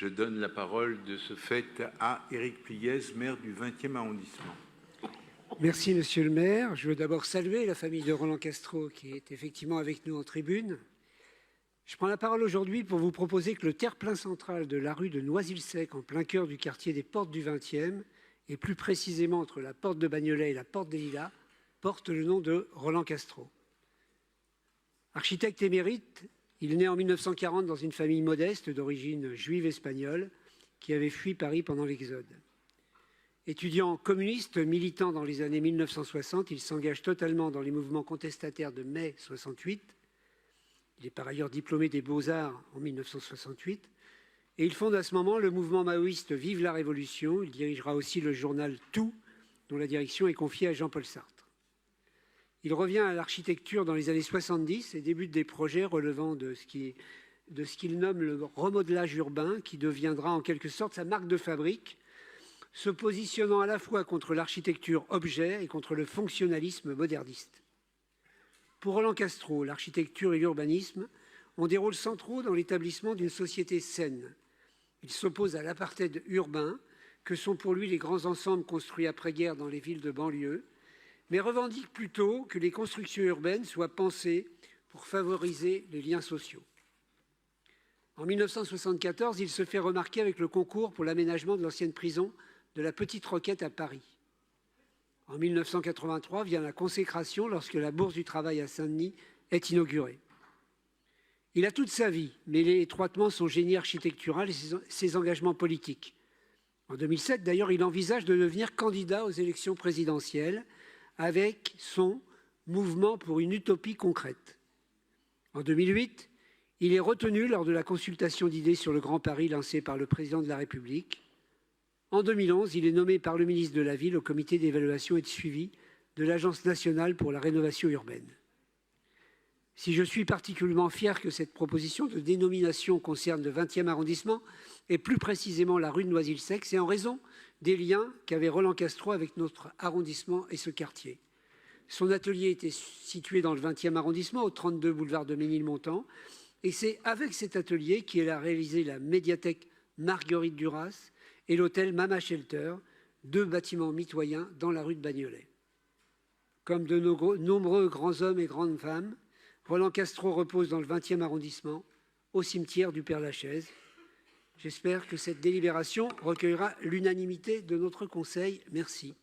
Je donne la parole de ce fait à Éric Pliez, maire du 20e arrondissement. Merci, monsieur le maire. Je veux d'abord saluer la famille de Roland Castro qui est effectivement avec nous en tribune. Je prends la parole aujourd'hui pour vous proposer que le terre-plein central de la rue de Noisy-le-Sec, en plein cœur du quartier des Portes du 20e, et plus précisément entre la porte de Bagnolet et la porte des Lilas, porte le nom de Roland Castro. Architecte émérite, il naît en 1940 dans une famille modeste d'origine juive espagnole qui avait fui Paris pendant l'Exode. Étudiant communiste, militant dans les années 1960, il s'engage totalement dans les mouvements contestataires de mai 68. Il est par ailleurs diplômé des Beaux-Arts en 1968. Et il fonde à ce moment le mouvement maoïste Vive la Révolution. Il dirigera aussi le journal Tout, dont la direction est confiée à Jean-Paul Sartre. Il revient à l'architecture dans les années 70 et débute des projets relevant de ce qu'il nomme le remodelage urbain, qui deviendra en quelque sorte sa marque de fabrique, se positionnant à la fois contre l'architecture objet et contre le fonctionnalisme moderniste. Pour Roland Castro, l'architecture et l'urbanisme ont des rôles centraux dans l'établissement d'une société saine. Il s'oppose à l'apartheid urbain, que sont pour lui les grands ensembles construits après-guerre dans les villes de banlieue, mais revendique plutôt que les constructions urbaines soient pensées pour favoriser les liens sociaux. En 1974, il se fait remarquer avec le concours pour l'aménagement de l'ancienne prison de la Petite Roquette à Paris. En 1983 vient la consécration lorsque la Bourse du Travail à Saint-Denis est inaugurée. Il a toute sa vie mêlé étroitement son génie architectural et ses engagements politiques. En 2007, d'ailleurs, il envisage de devenir candidat aux élections présidentielles avec son mouvement pour une utopie concrète. En 2008, il est retenu lors de la consultation d'idées sur le Grand Paris lancée par le président de la République. En 2011, il est nommé par le ministre de la Ville au comité d'évaluation et de suivi de l'Agence nationale pour la rénovation urbaine. Si je suis particulièrement fier que cette proposition de dénomination concerne le 20e arrondissement et plus précisément la rue de Noisy-le-Sec, c'est en raison des liens qu'avait Roland Castro avec notre arrondissement et ce quartier. Son atelier était situé dans le 20e arrondissement, au 32 boulevard de Ménilmontant, et c'est avec cet atelier qu'il a réalisé la médiathèque Marguerite Duras et l'hôtel Mama Shelter, deux bâtiments mitoyens dans la rue de Bagnolet. Comme de nombreux grands hommes et grandes femmes, Roland Castro repose dans le 20e arrondissement, au cimetière du Père-Lachaise. J'espère que cette délibération recueillera l'unanimité de notre Conseil. Merci.